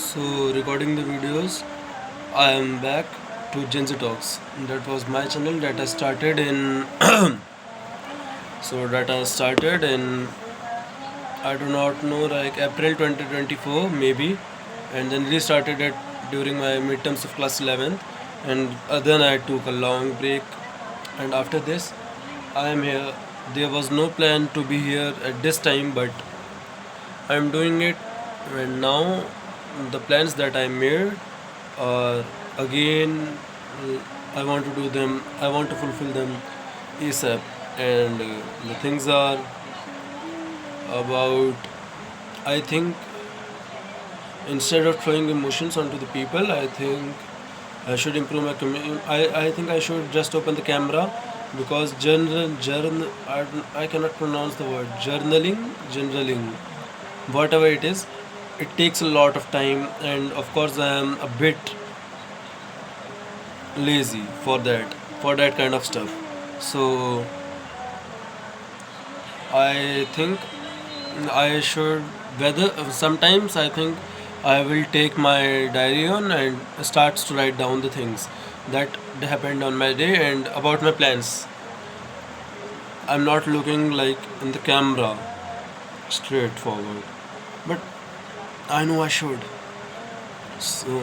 So, recording the videos, I am back to Gen Z Talks. That was my channel that I started in. I do not know, like April 2024 maybe, and then restarted it during my midterms of class 11th, and then I took a long break, and after this, I am here. There was no plan to be here at this time, but I'm doing it, and now the plans that I made are again. I want to do them. I want to fulfill them ASAP, and the things are about. I think instead of throwing emotions onto the people, I think I should improve my I think I should just open the camera because I cannot pronounce the word journaling, whatever it is, it takes a lot of time, and of course I am a bit lazy for that kind of stuff. So I think I should whether sometimes I think I will take my diary on and starts to write down the things that happened on my day and about my plans. I'm not looking like in the camera straightforward, but I know I should. So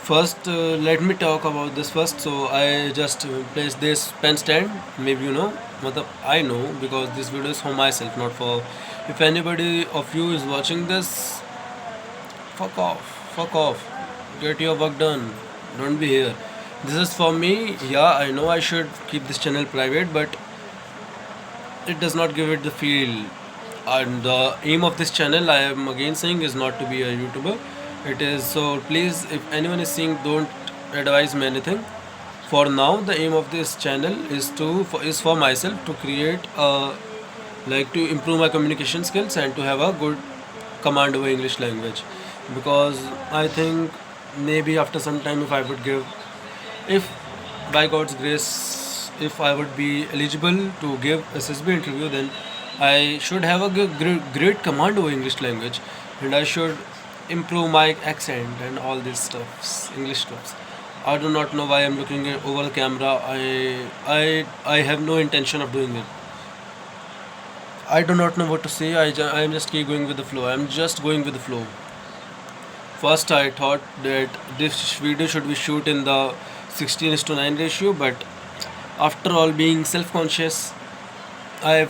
first, let me talk about this first. So I just placed this pen stand. Maybe you know, matlab, I know because this video is for myself, not for. If anybody of you is watching this, fuck off, fuck off. Get your work done. Don't be here. This is for me. Yeah, I know I should keep this channel private, but it does not give it the feel. And the aim of this channel, I am again saying, is not to be a YouTuber. It is so. Please, if anyone is seeing, don't advise me anything. For now, the aim of this channel is for myself to create a like to improve my communication skills and to have a good command over English language. Because I think maybe after some time, if by God's grace, if I would be eligible to give SSB interview, then I should have a great command over English language, and I should improve my accent and all these stuffs, English stuffs. I do not know why I'm looking over the camera. I have no intention of doing it. I do not know what to say. I am just keep going with the flow. I'm just going with the flow. First, I thought that this video should be shoot in the 16:9 ratio, but after all, being self-conscious, I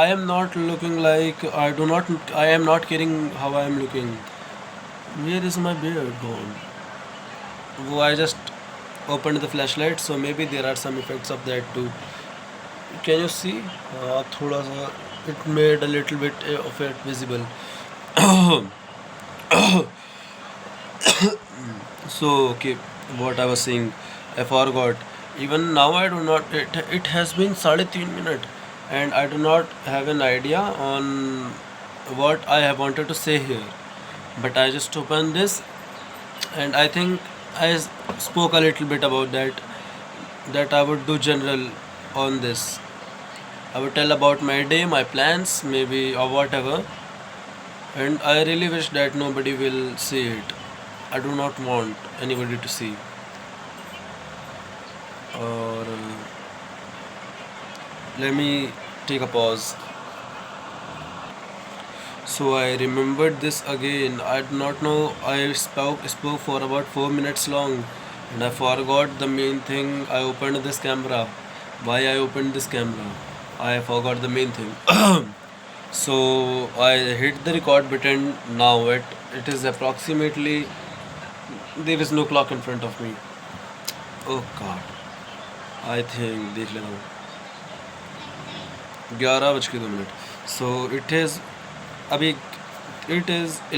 am not looking like I am not caring how I am looking. Where is my beard gone? Oh, I just opened the flashlight, so maybe there are some effects of that too. Can you see? थोड़ा सा it made a little bit of it visible. So okay, what I was saying, I forgot. Even now, I do not. It has been 3.5 minutes, and I do not have an idea on what I have wanted to say here. But I just opened this, and I think I spoke a little bit about that I would do general on this. I would tell about my day, my plans, maybe or whatever, and I really wish that nobody will see it. I do not want anybody to see. Or let me take a pause. So I remembered this again. I do not know. I spoke for about 4 minutes long, and I forgot the main thing. I opened this camera. Why I opened this camera? I forgot the main thing. So I hit the record button now. It is approximately, there is no clock in front of me. Oh God. I think देख लेता हूँ 11:02. So it is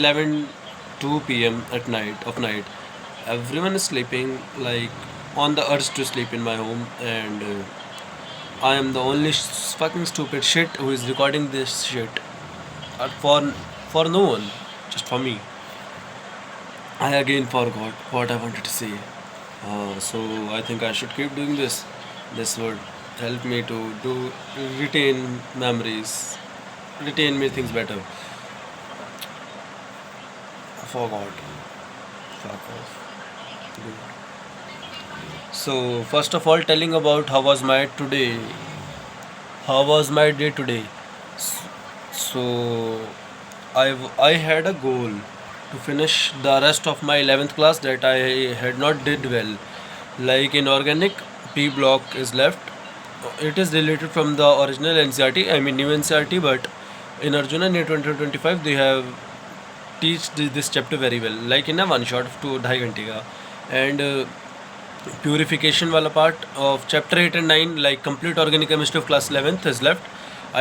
11:02 p.m. at night. Everyone is sleeping, like on the urge to sleep in my home, and I am the only fucking stupid shit who is recording this shit. For no one, just for me. I again forgot what I wanted to say. So I think I should keep doing this. This would help me to retain memories, retain me things better. forgot. Fuck off. Dude. So first of all, telling about how was my today. How was my day today? S- So I had a goal to finish the rest of my 11th class that I had not did well. Like in organic, P block is left. It is related from the original NCRT. I mean new NCRT, but in Arjuna near 2025 they have teach this chapter very well. Like in a one shot of 2 2.5 घंटे का. And purification wala part of chapter 8 and 9, like complete organic chemistry of class 11th is left.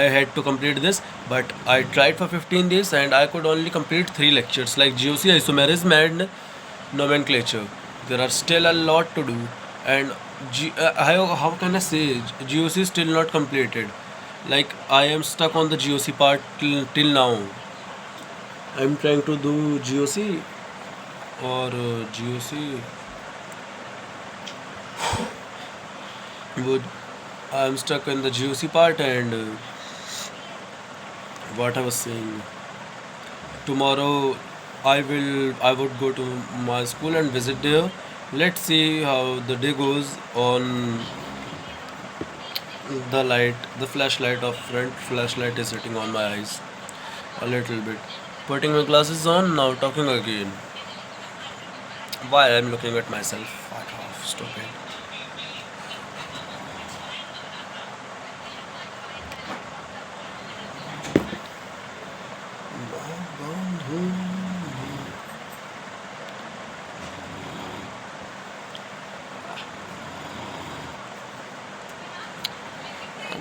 I had to complete this, but I tried for 15 days and I could only complete 3 lectures like GOC, isomerism and nomenclature. There are still a lot to do, and how can I say, GOC is still not completed. Like I am stuck on the GOC part till now. I'm trying to do GOC or GOC would I'm stuck in the GOC part, and what I was saying, tomorrow I would go to my school and visit there. Let's see how the day goes on. The flashlight of front flashlight is hitting on my eyes a little bit. Putting my glasses on, now talking again. Why I'm looking at myself? Fuck off, stupid.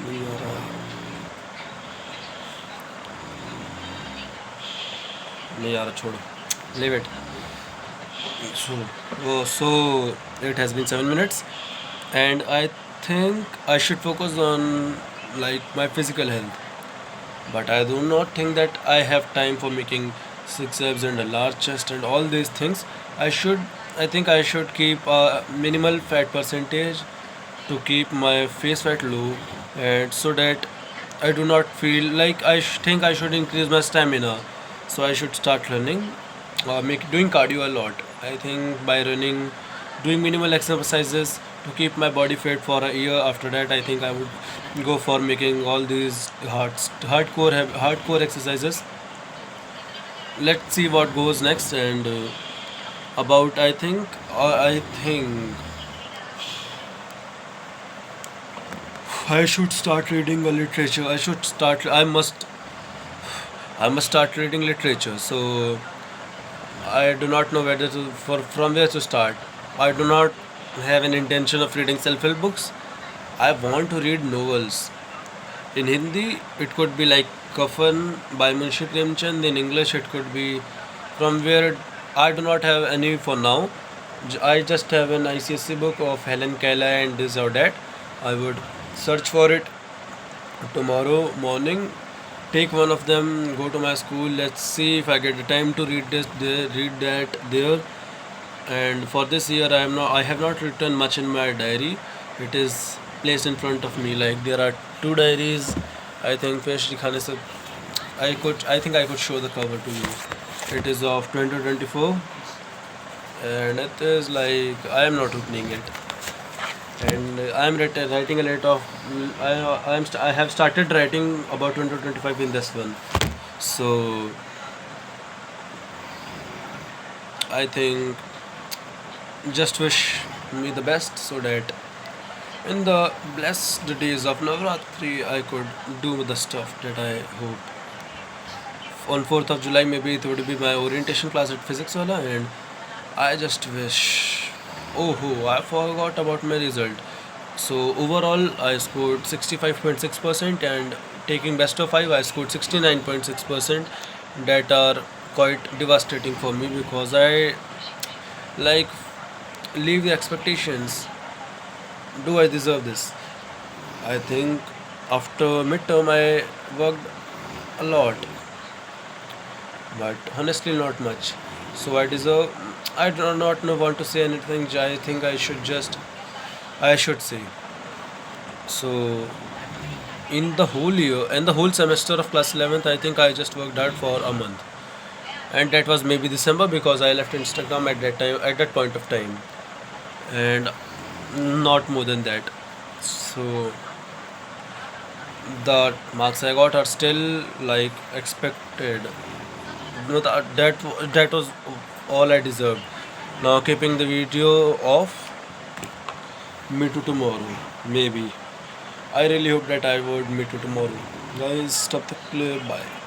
नहीं आ रहा, नहीं आ रहा, छोड़ो, leave it. So, so it has been 7 minutes, and I think I should focus on like my physical health. But I do not think that I have time for making six abs and a large chest and all these things. I should, I think I should keep a minimal fat percentage to keep my face fat low, and so that I do not feel like think I should increase my stamina. So I should start running, make doing cardio a lot. I think by running, doing minimal exercises to keep my body fit for a year. After that, I think I would go for making all these hardcore exercises. Let's see what goes next. And about I think I should start reading a literature. I must start reading literature. So I do not know whether to for from where to start. I do not have an intention of reading self-help books. I want to read novels. In Hindi, it could be like Kafan by Munshi Premchand. In English, it could be from where I do not have any for now. I just have an ICSC book of Helen Keller and this or that. I would search for it tomorrow morning. Take one of them, go to my school. Let's see if I get the time to read read that there. And for this year, I have not written much in my diary. It is placed in front of me. Like there are two diaries. I think Pesh dikhane se I think I could show the cover to you. It is of 2024, and it is like I am not opening it. And I am writing a lot of I have started writing about 2025 in this one. So I think just wish me the best so that in the blessed days of Navratri I could do the stuff that I hope. On 4th of July, maybe it would be my orientation class at physics wala, and I just wish. Oh, I forgot about my result. So overall, I scored 65.6%, and taking best of 5, I scored 69.6%. That are quite devastating for me because I like leave the expectations. Do I deserve this? I think after midterm I worked a lot, but honestly not much. So I deserve. I do not know want to say anything. I think I should say. So in the whole year and the whole semester of class 11th, I think I just worked hard for a month. and that was maybe December because I left Instagram at that time, at that point of time, and not more than that. So the marks I got are still like expected. No, that was all I deserved. Now keeping the video off, meet you tomorrow. Maybe. I really hope that I would meet you tomorrow. Guys, stop the clip. Bye.